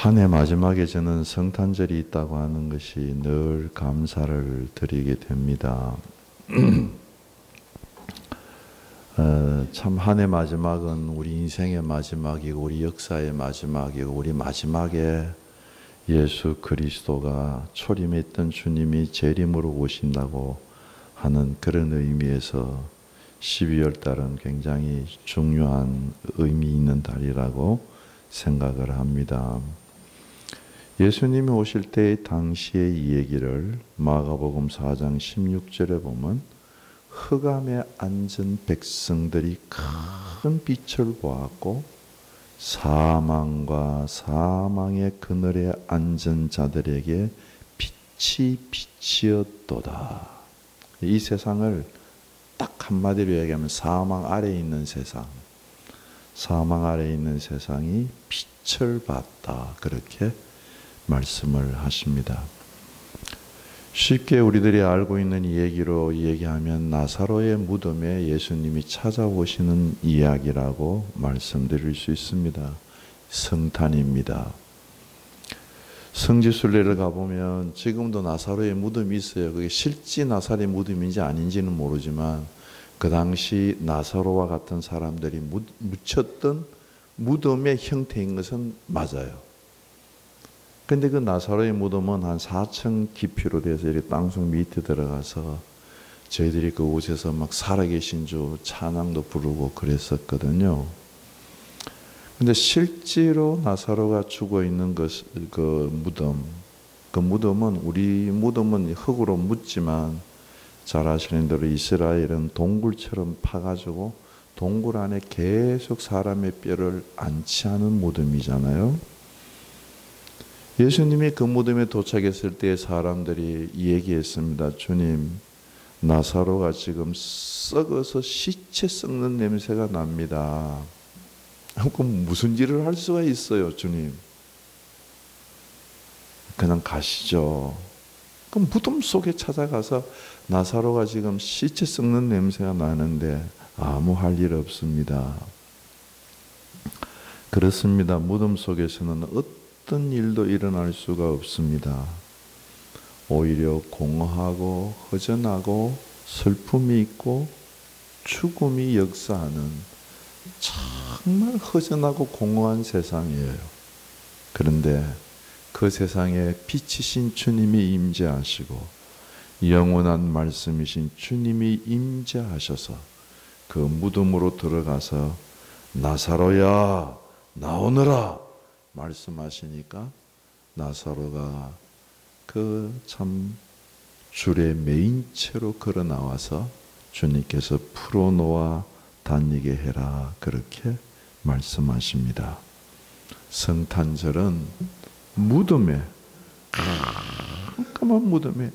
한 해 마지막에 저는 성탄절이 있다고 하는 것이 늘 감사를 드리게 됩니다. 참 한 해 마지막은 우리 인생의 마지막이고 우리 역사의 마지막이고 우리 마지막에 예수 그리스도가 초림했던 주님이 재림으로 오신다고 하는 그런 의미에서 12월 달은 굉장히 중요한 의미 있는 달이라고 생각을 합니다. 예수님이 오실 때 당시의 이 얘기를 마가복음 4장 16절에 보면 흑암에 앉은 백성들이 큰 빛을 보았고 사망과 사망의 그늘에 앉은 자들에게 빛이 비치었도다. 이 세상을 딱 한마디로 얘기하면 사망 아래에 있는 세상, 사망 아래에 있는 세상이 빛을 봤다. 그렇게 말씀을 하십니다. 쉽게 우리들이 알고 있는 이 얘기로 얘기하면 나사로의 무덤에 예수님이 찾아오시는 이야기라고 말씀드릴 수 있습니다. 성탄입니다. 성지순례를 가보면 지금도 나사로의 무덤이 있어요. 그게 실제 나사로의 무덤인지 아닌지는 모르지만 그 당시 나사로와 같은 사람들이 묻혔던 무덤의 형태인 것은 맞아요. 근데 그 나사로의 무덤은 한 4층 깊이로 돼서 이렇게 땅속 밑에 들어가서 저희들이 그곳에서 막 살아계신 주 찬양도 부르고 그랬었거든요. 근데 실제로 나사로가 죽어 있는 그 무덤은 우리 무덤은 흙으로 묻지만 잘 아시는 대로 이스라엘은 동굴처럼 파가지고 동굴 안에 계속 사람의 뼈를 안치하는 무덤이잖아요. 예수님이 그 무덤에 도착했을 때 사람들이 얘기했습니다. 주님, 나사로가 지금 썩어서 시체 썩는 냄새가 납니다. 그럼 무슨 일을 할 수가 있어요, 주님? 그냥 가시죠. 그럼 무덤 속에 찾아가서 나사로가 지금 시체 썩는 냄새가 나는데 아무 할 일 없습니다. 그렇습니다. 무덤 속에서는 어떤 일도 일어날 수가 없습니다. 오히려 공허하고 허전하고 슬픔이 있고 죽음이 역사하는 정말 허전하고 공허한 세상이에요. 그런데 그 세상에 빛이신 주님이 임재하시고 영원한 말씀이신 주님이 임재하셔서 그 무덤으로 들어가서 나사로야 나오너라 말씀하시니까 나사로가 그 참 줄에 매인 채로 걸어 나와서 주님께서 풀어놓아 다니게 해라 그렇게 말씀하십니다. 성탄절은 무덤에 깜깜한 무덤에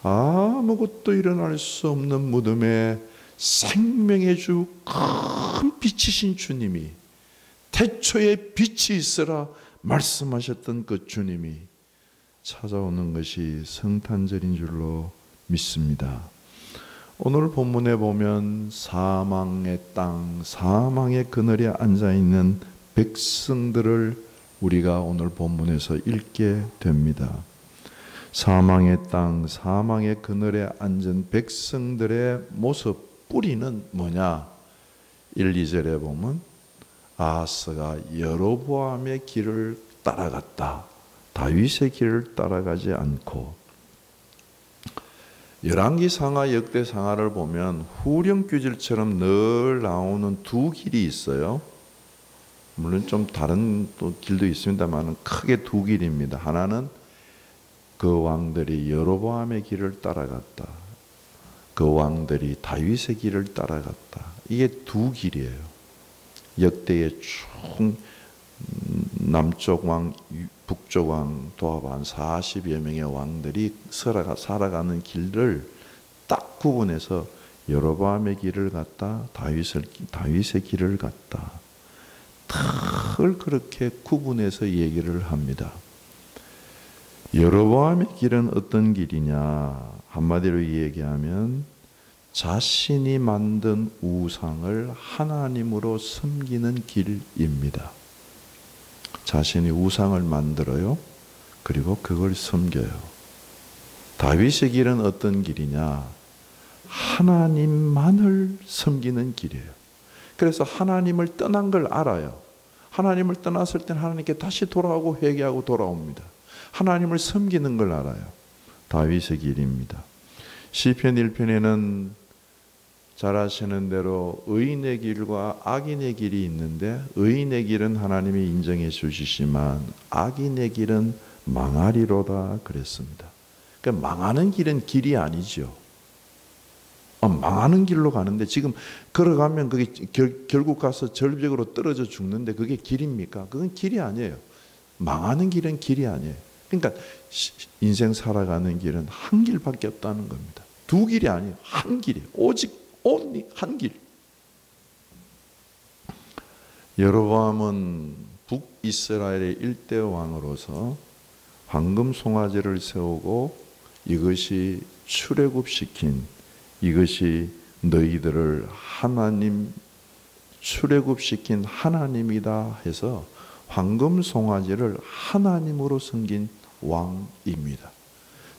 아무것도 일어날 수 없는 무덤에 생명의 주 큰 빛이신 주님이 태초에 빛이 있으라 말씀하셨던 그 주님이 찾아오는 것이 성탄절인 줄로 믿습니다. 오늘 본문에 보면 사망의 땅, 사망의 그늘에 앉아있는 백성들을 우리가 오늘 본문에서 읽게 됩니다. 사망의 땅, 사망의 그늘에 앉은 백성들의 모습, 뿌리는 뭐냐? 1, 2절에 보면 아하스가 여로보암의 길을 따라갔다. 다윗의 길을 따라가지 않고 열왕기상하 역대상하를 보면 후령규질처럼 늘 나오는 두 길이 있어요. 물론 좀 다른 또 길도 있습니다만 크게 두 길입니다. 하나는 그 왕들이 여로보암의 길을 따라갔다. 그 왕들이 다윗의 길을 따라갔다. 이게 두 길이에요. 역대의 총 남쪽 왕, 북쪽 왕 도합 한 40여 명의 왕들이 살아가는 길을 딱 구분해서 여로보암의 길을 갔다, 다윗의 길을 갔다. 늘 그렇게 구분해서 얘기를 합니다. 여로보암의 길은 어떤 길이냐? 한마디로 얘기하면 자신이 만든 우상을 하나님으로 섬기는 길입니다. 자신이 우상을 만들어요. 그리고 그걸 섬겨요. 다윗의 길은 어떤 길이냐? 하나님만을 섬기는 길이에요. 그래서 하나님을 떠난 걸 알아요. 하나님을 떠났을 때는 하나님께 다시 돌아오고 회개하고 돌아옵니다. 하나님을 섬기는 걸 알아요. 다윗의 길입니다. 시편 1편에는 잘 아시는 대로 의인의 길과 악인의 길이 있는데 의인의 길은 하나님이 인정해 주시지만 악인의 길은 망하리로다 그랬습니다. 그러니까 망하는 길은 길이 아니죠. 망하는 길로 가는데 지금 걸어가면 그게 결국 가서 절벽으로 떨어져 죽는데 그게 길입니까? 그건 길이 아니에요. 망하는 길은 길이 아니에요. 그러니까 인생 살아가는 길은 한 길밖에 없다는 겁니다. 두 길이 아니에요. 한 길이에요. 오직 only 한 길. 여로보암은 북이스라엘의 일대 왕으로서 황금 송아지를 세우고 이것이 출애굽시킨 이것이 너희들을 하나님 출애굽시킨 하나님이다 해서 황금 송아지를 하나님으로 섬긴 왕입니다.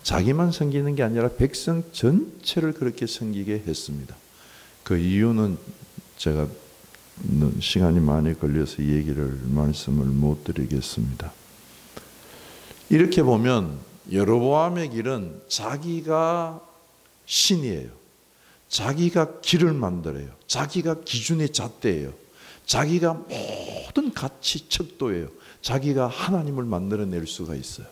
자기만 섬기는 게 아니라 백성 전체를 그렇게 섬기게 했습니다. 그 이유는 제가 시간이 많이 걸려서 말씀을 못 드리겠습니다. 이렇게 보면 여로보암의 길은 자기가 신이에요. 자기가 길을 만들어요. 자기가 기준의 잣대예요. 자기가 모든 가치 척도예요. 자기가 하나님을 만들어낼 수가 있어요.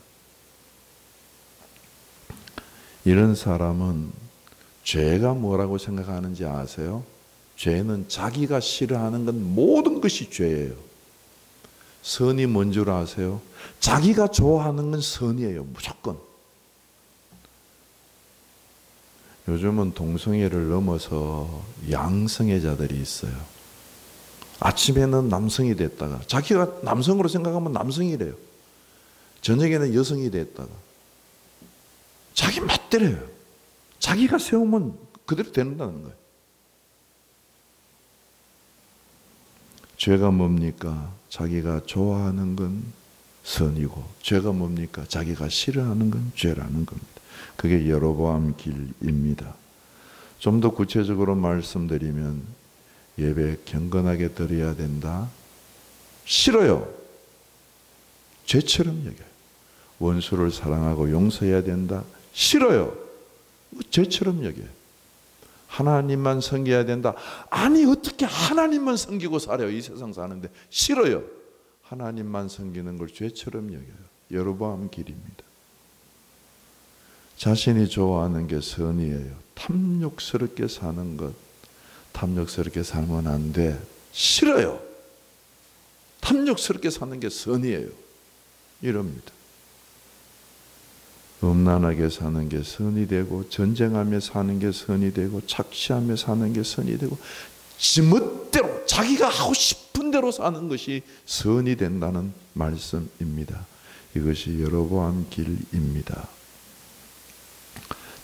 이런 사람은 죄가 뭐라고 생각하는지 아세요? 죄는 자기가 싫어하는 건 모든 것이 죄예요. 선이 뭔 줄 아세요? 자기가 좋아하는 건 선이에요. 무조건. 요즘은 동성애를 넘어서 양성애자들이 있어요. 아침에는 남성이 됐다가 자기가 남성으로 생각하면 남성이래요. 저녁에는 여성이 됐다가 자기 멋대로요. 자기가 세우면 그대로 된다는 거예요. 죄가 뭡니까? 자기가 좋아하는 건 선이고 죄가 뭡니까? 자기가 싫어하는 건 죄라는 겁니다. 그게 여로보암 길입니다. 좀 더 구체적으로 말씀드리면 예배 경건하게 드려야 된다. 싫어요. 죄처럼 여겨요. 원수를 사랑하고 용서해야 된다. 싫어요. 죄처럼 여겨요. 하나님만 섬겨야 된다. 아니 어떻게 하나님만 섬기고 살아요. 이 세상 사는데 싫어요. 하나님만 섬기는 걸 죄처럼 여겨요. 여로보암 길입니다. 자신이 좋아하는 게 선이에요. 탐욕스럽게 사는 것. 탐욕스럽게 살면 안 돼. 싫어요. 탐욕스럽게 사는 게 선이에요. 이럽니다. 음란하게 사는 게 선이 되고 전쟁하며 사는 게 선이 되고 착취하며 사는 게 선이 되고 지멋대로 자기가 하고 싶은 대로 사는 것이 선이 된다는 말씀입니다. 이것이 여로보암 길입니다.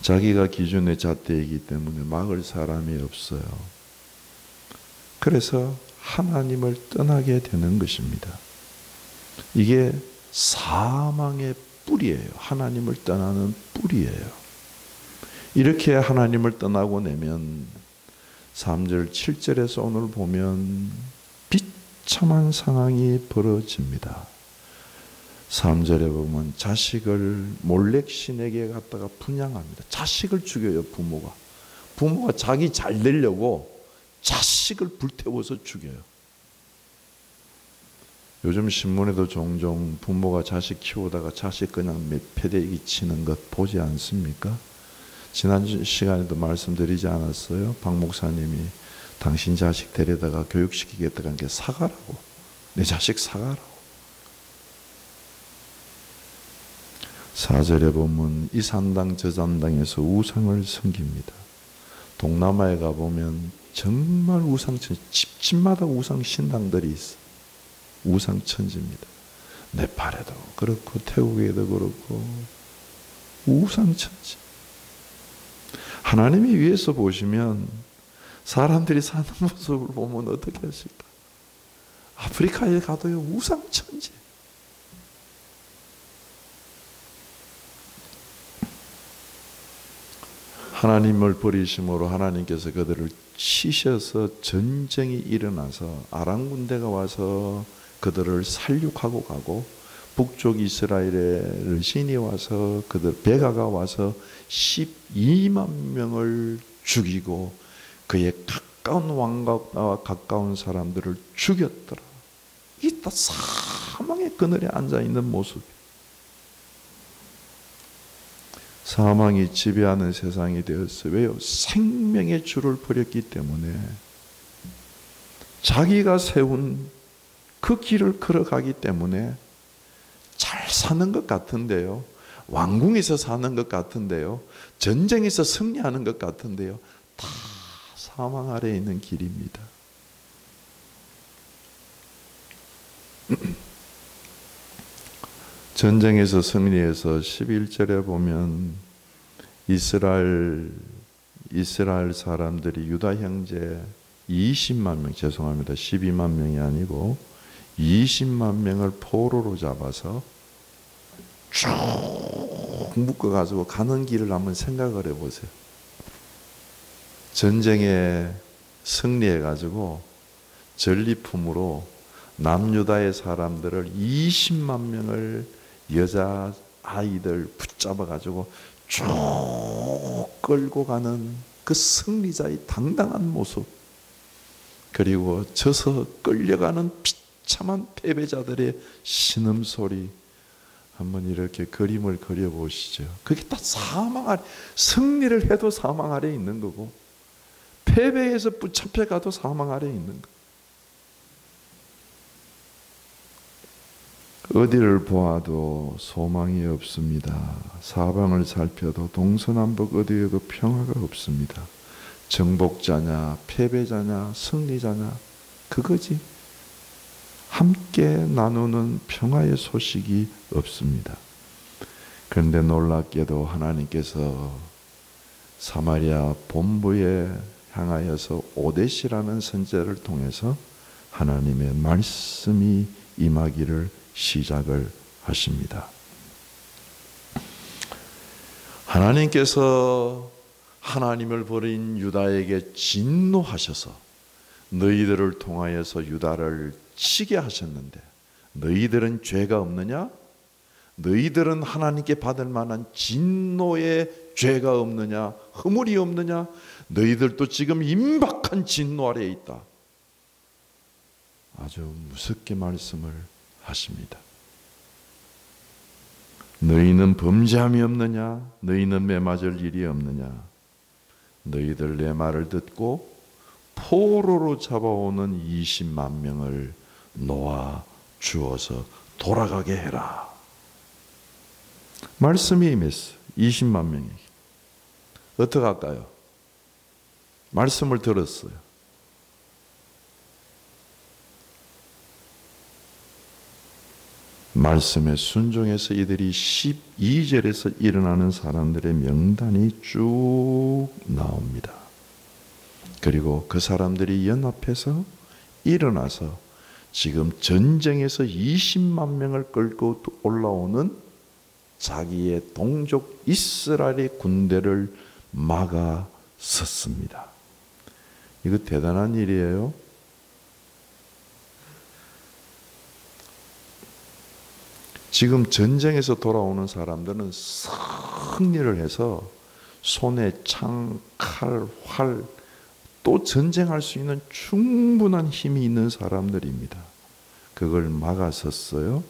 자기가 기준의 잣대이기 때문에 막을 사람이 없어요. 그래서 하나님을 떠나게 되는 것입니다. 이게 사망의 뿌리예요. 하나님을 떠나는 뿌리예요. 이렇게 하나님을 떠나고 나면 3절 7절에서 오늘 보면 비참한 상황이 벌어집니다. 3절에 보면 자식을 몰렉신에게 갖다가 분양합니다. 자식을 죽여요. 부모가 자기 잘 되려고 자식을 불태워서 죽여요. 요즘 신문에도 종종 부모가 자식 키우다가 자식 그냥 패대기 치는 것 보지 않습니까? 지난 시간에도 말씀드리지 않았어요? 박 목사님이 당신 자식 데려다가 교육시키겠다고 한 게 사가라고. 내 자식 사가라고. 4절에 보면 이 산당 저 산당에서 우상을 섬깁니다. 동남아에 가보면 정말 우상천, 집집마다 우상 신당들이 있어. 우상천지입니다. 네팔에도 그렇고 태국에도 그렇고 우상천지. 하나님이 위에서 보시면 사람들이 사는 모습을 보면 어떻게 하실까? 아프리카에 가도요 우상천지. 하나님을 버리심으로 하나님께서 그들을 치셔서 전쟁이 일어나서 아람 군대가 와서 그들을 살육하고 가고, 북쪽 이스라엘의 르신이 와서 그들 베가가 와서 12만 명을 죽이고 그의 가까운 왕과 가까운 사람들을 죽였더라. 이 다 사망의 그늘에 앉아 있는 모습. 사망이 지배하는 세상이 되었어요. 왜요? 생명의 줄을 버렸기 때문에. 자기가 세운 그 길을 걸어가기 때문에 잘 사는 것 같은데요, 왕궁에서 사는 것 같은데요, 전쟁에서 승리하는 것 같은데요, 다 사망 아래에 있는 길입니다. 전쟁에서 승리해서 11절에 보면 이스라엘 사람들이 유다 형제 20만 명, 죄송합니다. 12만 명이 아니고 20만 명을 포로로 잡아서 쭉 묶어가지고 가는 길을 한번 생각을 해보세요. 전쟁에 승리해가지고 전리품으로 남유다의 사람들을 20만 명을 여자 아이들 붙잡아가지고 쭉 끌고 가는 그 승리자의 당당한 모습, 그리고 져서 끌려가는 비참한 패배자들의 신음소리, 한번 이렇게 그림을 그려보시죠. 그게 다 사망 아래, 승리를 해도 사망 아래에 있는 거고 패배에서 붙잡혀가도 사망 아래에 있는 거. 어디를 보아도 소망이 없습니다. 사방을 살펴도 동서남북 어디에도 평화가 없습니다. 정복자냐 패배자냐 승리자냐 그거지. 함께 나누는 평화의 소식이 없습니다. 그런데 놀랍게도 하나님께서 사마리아 본부에 향하여서 오데시라는 선지자를 통해서 하나님의 말씀이 임하기를 시작을 하십니다. 하나님께서 하나님을 버린 유다에게 진노하셔서 너희들을 통하여서 유다를 치게 하셨는데, 너희들은 죄가 없느냐? 너희들은 하나님께 받을 만한 진노의 죄가 없느냐? 허물이 없느냐? 너희들도 지금 임박한 진노 아래에 있다. 아주 무섭게 말씀을 하십니다. 너희는 범죄함이 없느냐? 너희는 매맞을 일이 없느냐? 너희들 내 말을 듣고 포로로 잡아오는 20만 명을 놓아 주어서 돌아가게 해라. 말씀이 임했어. 20만 명에게. 어떻게 할까요? 말씀을 들었어요. 말씀에 순종해서 이들이 12절에서 일어나는 사람들의 명단이 쭉 나옵니다. 그리고 그 사람들이 연합해서 일어나서 지금 전쟁에서 20만 명을 끌고 올라오는 자기의 동족 이스라엘의 군대를 막아 섰습니다. 이거 대단한 일이에요. 지금 전쟁에서 돌아오는 사람들은 승리를 해서 손에 창, 칼, 활, 또 전쟁할 수 있는 충분한 힘이 있는 사람들입니다. 그걸 막아섰어요.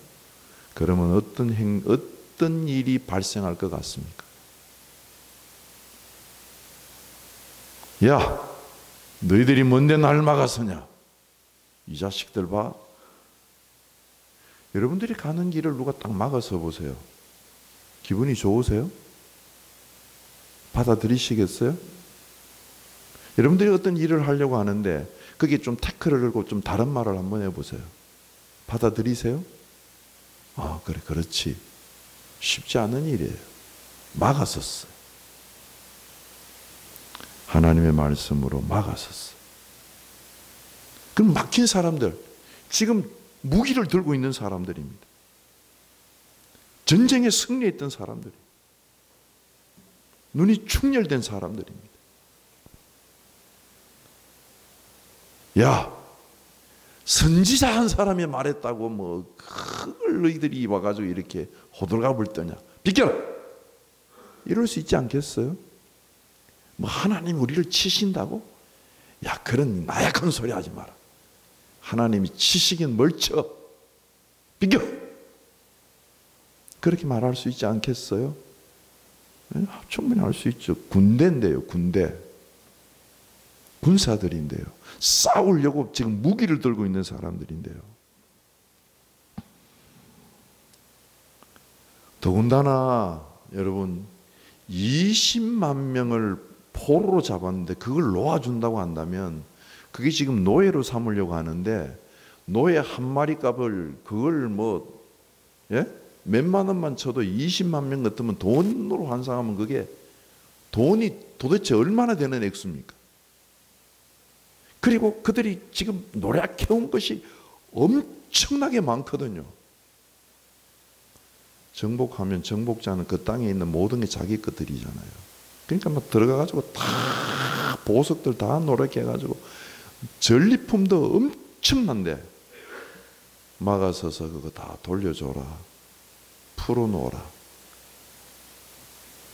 그러면 어떤 일이 발생할 것 같습니까? 야, 너희들이 뭔데 날 막아서냐? 이 자식들 봐. 여러분들이 가는 길을 누가 딱 막아서 보세요. 기분이 좋으세요? 받아들이시겠어요? 여러분들이 어떤 일을 하려고 하는데 그게 좀 태클을 걸고 좀 다른 말을 한번 해보세요. 받아들이세요? 아, 그래, 그렇지. 쉽지 않은 일이에요. 막았었어요. 하나님의 말씀으로 막았었어요. 그럼 막힌 사람들, 지금 무기를 들고 있는 사람들입니다. 전쟁에 승리했던 사람들. 눈이 충혈된 사람들입니다. 야, 선지자 한 사람이 말했다고 뭐 그걸 너희들이 와가지고 이렇게 호들갑을 떠냐? 비켜! 이럴 수 있지 않겠어요? 뭐 하나님 우리를 치신다고? 야, 그런 나약한 소리 하지 마라. 하나님이 치시긴 뭘 쳐? 비켜! 그렇게 말할 수 있지 않겠어요? 충분히 할 수 있죠. 군대인데요, 군대. 군사들인데요. 싸우려고 지금 무기를 들고 있는 사람들인데요. 더군다나 여러분 20만 명을 포로로 잡았는데 그걸 놓아준다고 한다면 그게 지금 노예로 삼으려고 하는데 노예 한 마리 값을 그걸 뭐 몇만 원만 쳐도 20만 명 같으면 돈으로 환산하면 그게 돈이 도대체 얼마나 되는 액수입니까? 그리고 그들이 지금 노력해온 것이 엄청나게 많거든요. 정복하면 정복자는 그 땅에 있는 모든 게 자기 것들이잖아요. 그러니까 막 들어가가지고 다 보석들 다 노력해가지고 전리품도 엄청난데 막아서서 그거 다 돌려줘라. 풀어놓아라.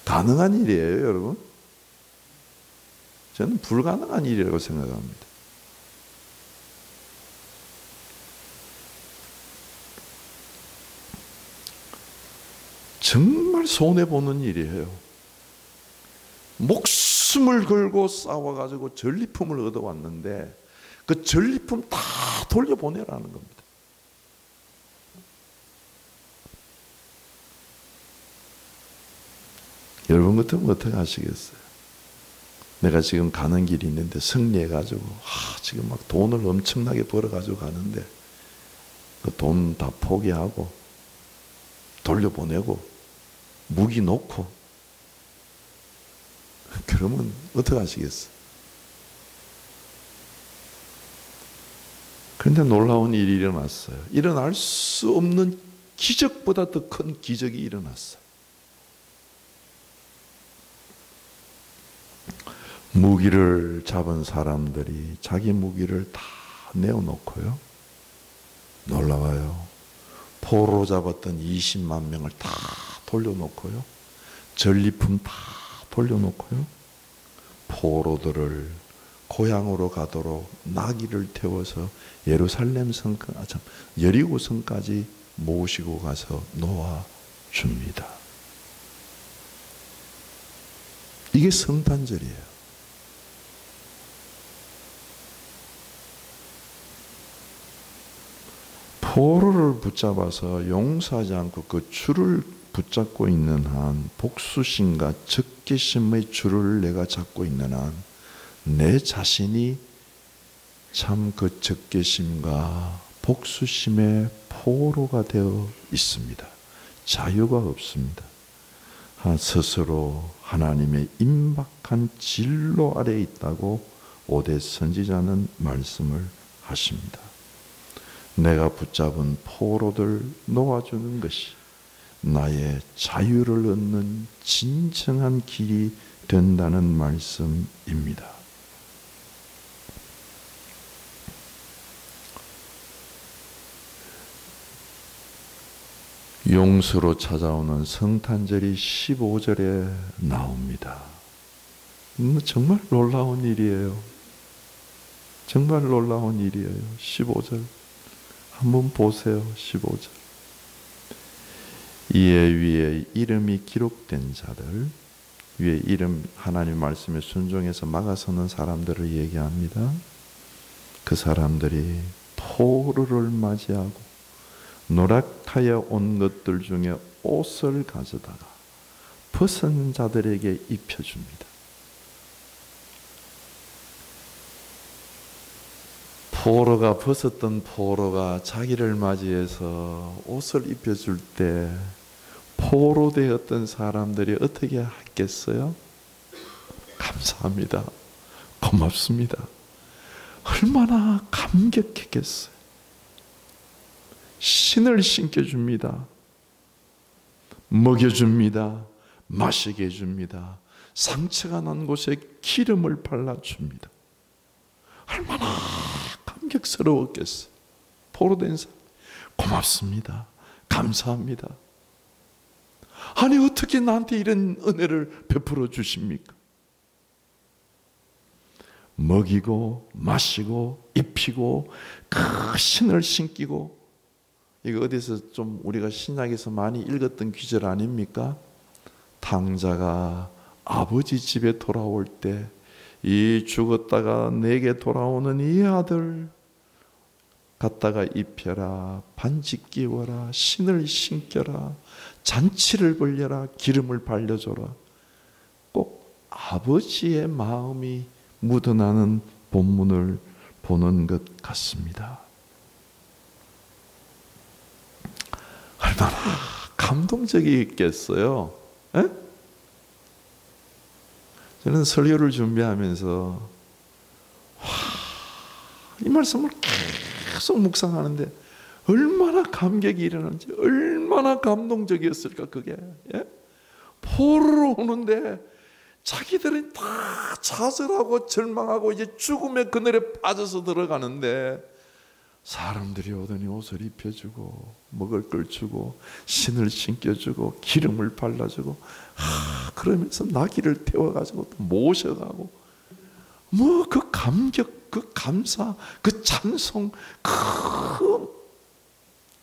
가능한 일이에요, 여러분? 저는 불가능한 일이라고 생각합니다. 정말 손해보는 일이에요. 목숨을 걸고 싸워가지고 전리품을 얻어왔는데 그 전리품 다 돌려보내라는 겁니다. 여러분 같으면 어떻게 하시겠어요? 내가 지금 가는 길이 있는데 승리해가지고 지금 막 돈을 엄청나게 벌어가지고 가는데 그 돈 다 포기하고 돌려보내고 무기 놓고 그러면 어떻게 하시겠어요? 그런데 놀라운 일이 일어났어요. 일어날 수 없는 기적보다 더 큰 기적이 일어났어요. 무기를 잡은 사람들이 자기 무기를 다 내어놓고요. 놀라워요. 포로로 잡았던 20만 명을 다 돌려놓고요. 전리품 다 돌려놓고요. 포로들을 고향으로 가도록 나귀를 태워서 예루살렘 성까지, 여리고 성까지 모시고 가서 놓아줍니다. 이게 성탄절이에요. 포로를 붙잡아서 용서하지 않고 그 줄을 붙잡고 있는 한, 복수심과 적개심의 줄을 내가 잡고 있는 한 내 자신이 참 그 적개심과 복수심의 포로가 되어 있습니다. 자유가 없습니다. 스스로 하나님의 임박한 진로 아래에 있다고 오대 선지자는 말씀을 하십니다. 내가 붙잡은 포로들 놓아주는 것이 나의 자유를 얻는 진정한 길이 된다는 말씀입니다. 용서로 찾아오는 성탄절이 15절에 나옵니다. 정말 놀라운 일이에요. 정말 놀라운 일이에요. 15절. 한번 보세요. 15절. 이에 위에 이름이 기록된 자들, 위에 이름, 하나님 말씀에 순종해서 막아서는 사람들을 얘기합니다. 그 사람들이 포로를 맞이하고 노랗하여 온 것들 중에 옷을 가져다가 벗은 자들에게 입혀줍니다. 포로가 벗었던 포로가 자기를 맞이해서 옷을 입혀줄 때 포로 되었던 사람들이 어떻게 했겠어요? 감사합니다. 고맙습니다. 얼마나 감격했겠어요. 신을 신겨줍니다. 먹여줍니다. 마시게 해줍니다. 상처가 난 곳에 기름을 발라줍니다. 얼마나 감격스러웠겠어요. 포로된 사람, 고맙습니다. 감사합니다. 아니 어떻게 나한테 이런 은혜를 베풀어 주십니까? 먹이고 마시고 입히고 그 신을 신기고, 이거 어디서 좀 우리가 신약에서 많이 읽었던 귀절 아닙니까? 탕자가 아버지 집에 돌아올 때 이 죽었다가 내게 돌아오는 이 아들 갖다가 입혀라, 반지 끼워라, 신을 신겨라, 잔치를 벌려라, 기름을 발려줘라. 꼭 아버지의 마음이 묻어나는 본문을 보는 것 같습니다. 얼마나 감동적이겠어요. 에? 저는 설교를 준비하면서 이 말씀을 계속 묵상하는데 얼마나 감격이 일어나는지, 얼마나 감동적이었을까 그게. 예? 포로로 오는데 자기들은 다 좌절하고 절망하고 이제 죽음의 그늘에 빠져서 들어가는데 사람들이 오더니 옷을 입혀주고 먹을 걸 주고 신을 신겨주고 기름을 발라주고, 그러면서 나귀를 태워가지고 또 모셔가고, 뭐 그 감격, 그 감사, 그 찬송, 그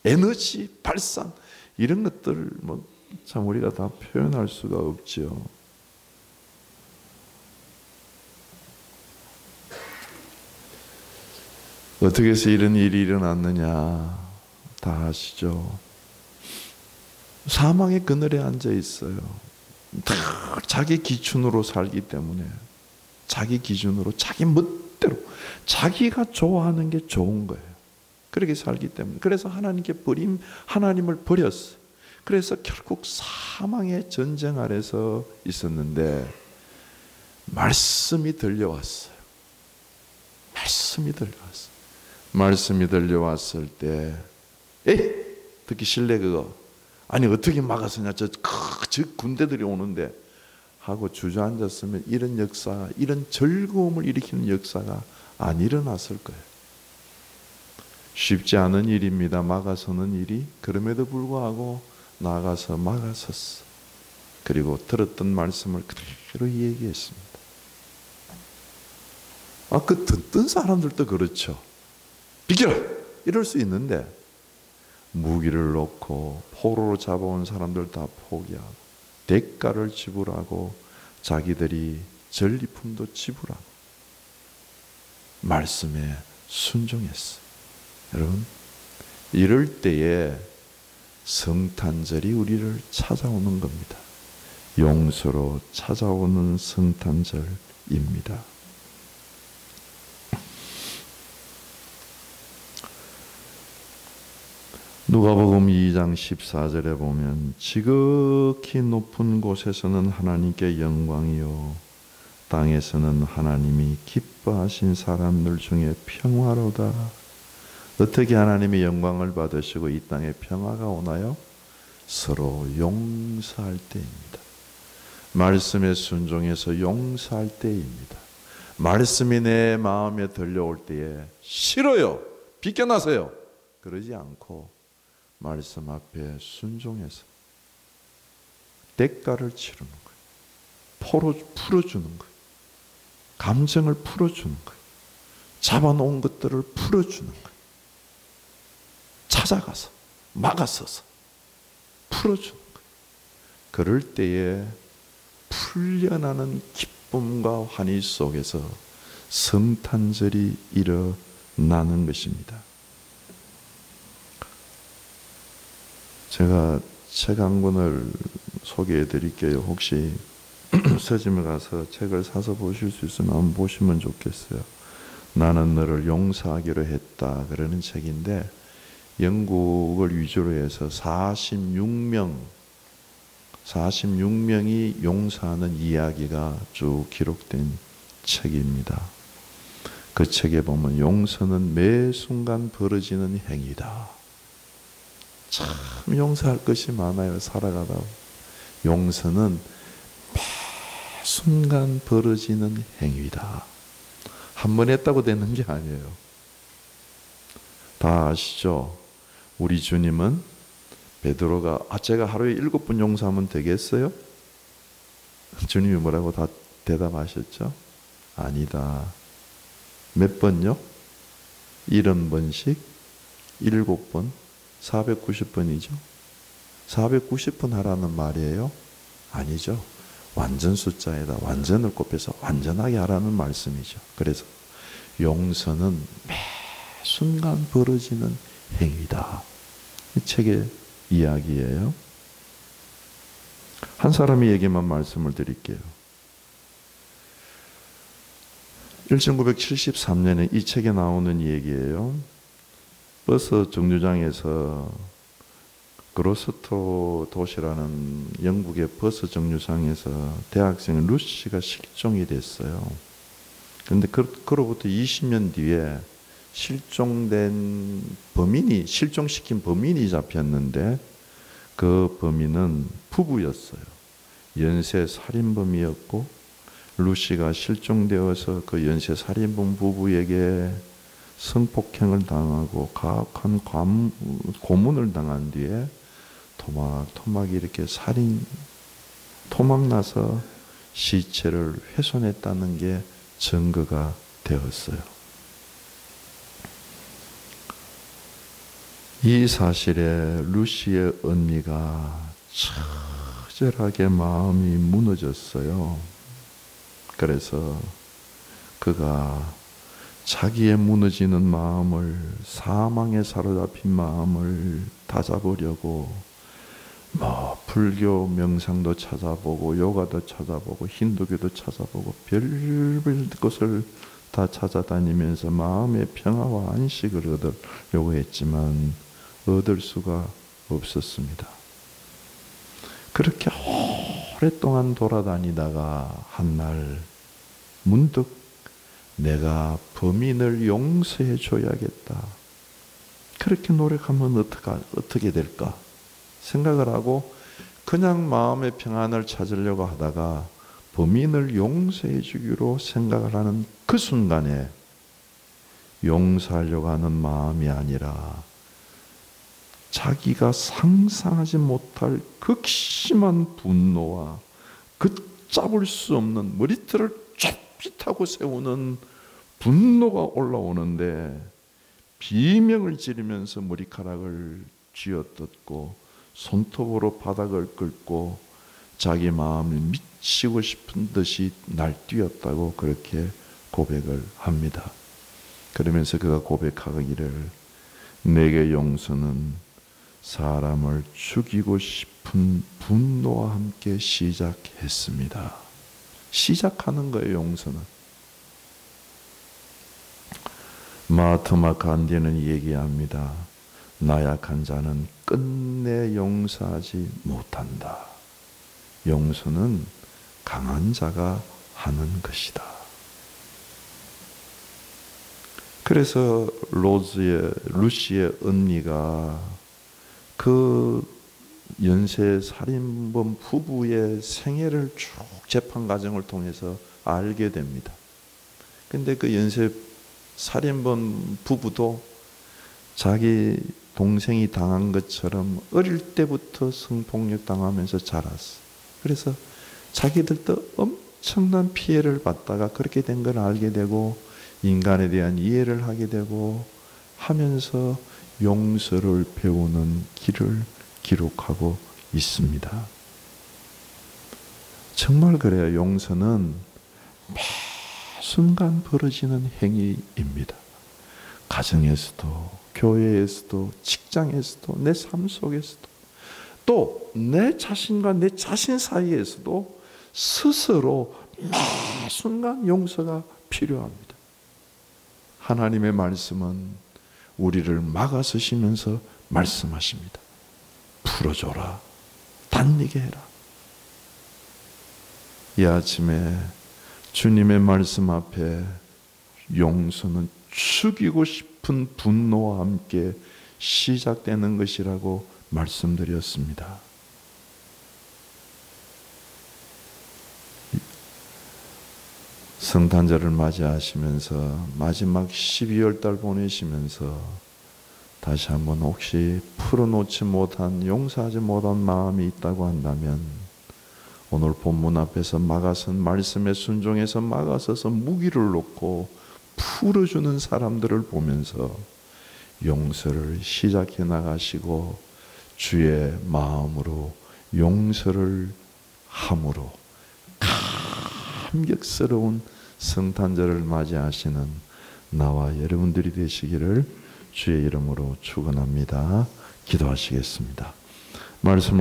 에너지 발산, 이런 것들 뭐 참 우리가 다 표현할 수가 없죠. 어떻게 해서 이런 일이 일어났느냐 다 아시죠? 사망의 그늘에 앉아 있어요. 다 자기 기준으로 살기 때문에, 자기 기준으로, 자기 멋대로, 자기가 좋아하는 게 좋은 거예요. 그렇게 살기 때문에. 그래서 하나님을 버렸어요. 그래서 결국 사망의 전쟁 아래서 있었는데 말씀이 들려왔어요. 말씀이 들려왔을 때, 듣기 싫네 그거. 아니 어떻게 막았으냐, 저 군대들이 오는데 하고 주저앉았으면 이런 역사, 이런 즐거움을 일으키는 역사가 안 일어났을 거예요. 쉽지 않은 일입니다. 막아서는 일이. 그럼에도 불구하고 나가서 막아섰어. 그리고 들었던 말씀을 그대로 얘기했습니다. 그 듣던 사람들도 그렇죠. 비켜라! 이럴 수 있는데 무기를 놓고 포로로 잡아온 사람들 다 포기하고 대가를 지불하고 자기들이 전리품도 지불하고 말씀에 순종했어요. 여러분, 이럴 때에 성탄절이 우리를 찾아오는 겁니다. 용서로 찾아오는 성탄절입니다. 누가복음 2장 14절에 보면 지극히 높은 곳에서는 하나님께 영광이요 땅에서는 하나님이 기뻐하신 사람들 중에 평화로다. 어떻게 하나님이 영광을 받으시고 이 땅에 평화가 오나요? 서로 용서할 때입니다. 말씀에 순종해서 용서할 때입니다. 말씀이 내 마음에 들려올 때에 싫어요, 비껴나세요, 그러지 않고 말씀 앞에 순종해서 대가를 치르는 거예요. 풀어주는 거예요. 감정을 풀어주는 거예요. 잡아놓은 것들을 풀어주는 거예요. 찾아가서 막아서서 풀어주는 거예요. 그럴 때에 풀려나는 기쁨과 환희 속에서 성탄절이 일어나는 것입니다. 제가 책 한 권을 소개해 드릴게요. 혹시 서점에 가서 책을 사서 보실 수 있으면 한번 보시면 좋겠어요. 나는 너를 용서하기로 했다, 그러는 책인데 영국을 위주로 해서 46명이 용서하는 이야기가 쭉 기록된 책입니다. 그 책에 보면 용서는 매 순간 벌어지는 행위다. 참 용서할 것이 많아요. 살아가다 용서는 매 순간 벌어지는 행위다. 한 번 했다고 되는 게 아니에요. 다 아시죠? 우리 주님은 베드로가 제가 하루에 7번 용서하면 되겠어요? 주님이 뭐라고 다 대답하셨죠? 아니다. 몇 번요? 70번씩 7번 490번이죠. 490번 하라는 말이에요? 아니죠. 완전 숫자에다 완전을 곱해서 완전하게 하라는 말씀이죠. 그래서 용서는 매 순간 벌어지는 행위다. 이 책의 이야기예요. 한 사람의 얘기만 말씀을 드릴게요. 1973년에 이 책에 나오는 얘기예요. 버스 정류장에서 그로스토 도시라는 영국의 버스 정류장에서 대학생 루시가 실종이 됐어요. 그런데 그로부터 20년 뒤에 실종시킨 범인이 잡혔는데 그 범인은 부부였어요. 연쇄 살인범이었고 루시가 실종되어서 그 연쇄 살인범 부부에게 성폭행을 당하고 가혹한 고문을 당한 뒤에 토막토막 이렇게 토막나서 시체를 훼손했다는 게 증거가 되었어요. 이 사실에 루시의 언니가 처절하게 마음이 무너졌어요. 그래서 그가 자기의 무너지는 마음을, 사망에 사로잡힌 마음을 다잡으려고 불교 명상도 찾아보고 요가도 찾아보고 힌두교도 찾아보고 별별 것을 다 찾아다니면서 마음의 평화와 안식을 얻으려고 했지만 얻을 수가 없었습니다. 그렇게 오랫동안 돌아다니다가 한날 문득 내가 범인을 용서해 줘야겠다. 그렇게 노력하면 어떻게 될까? 생각을 하고 그냥 마음의 평안을 찾으려고 하다가 범인을 용서해 주기로 생각을 하는 그 순간에 용서하려고 하는 마음이 아니라 자기가 상상하지 못할 극심한 분노와 걷잡을 수 없는 머리털을 쫄깃하고 세우는 분노가 올라오는데 비명을 지르면서 머리카락을 쥐어뜯고 손톱으로 바닥을 긁고 자기 마음을 미치고 싶은 듯이 날뛰었다고 그렇게 고백을 합니다. 그러면서 그가 고백하기를 내게 용서는 사람을 죽이고 싶은 분노와 함께 시작했습니다. 시작하는 거예요, 용서는. 마하트마 간디는 얘기합니다. 나약한 자는 끝내 용서하지 못한다. 용서는 강한 자가 하는 것이다. 그래서 루시의 언니가 그 연쇄 살인범 부부의 생애를 쭉 재판 과정을 통해서 알게 됩니다. 근데 그 연쇄 살인범 부부도 자기 동생이 당한 것처럼 어릴 때부터 성폭력 당하면서 자랐어. 그래서 자기들도 엄청난 피해를 받다가 그렇게 된 걸 알게 되고 인간에 대한 이해를 하게 되고 하면서 용서를 배우는 길을 기록하고 있습니다. 정말 그래요. 용서는 매 순간 벌어지는 행위입니다. 가정에서도 교회에서도 직장에서도 내 삶 속에서도 또 내 자신과 내 자신 사이에서도 스스로 매 순간 용서가 필요합니다. 하나님의 말씀은 우리를 막아서시면서 말씀하십니다. 풀어줘라. 단리게 해라. 이 아침에 주님의 말씀 앞에 용서는 죽이고 싶은 분노와 함께 시작되는 것이라고 말씀드렸습니다. 성탄절을 맞이하시면서 마지막 12월 달 보내시면서 다시 한번 혹시 풀어놓지 못한, 용서하지 못한 마음이 있다고 한다면 오늘 본문 앞에서 막아선 말씀에 순종해서 막아서서 무기를 놓고 풀어주는 사람들을 보면서 용서를 시작해 나가시고 주의 마음으로 용서를 함으로 감격스러운 성탄절을 맞이하시는 나와 여러분들이 되시기를 주의 이름으로 축원합니다. 기도하시겠습니다. 말씀을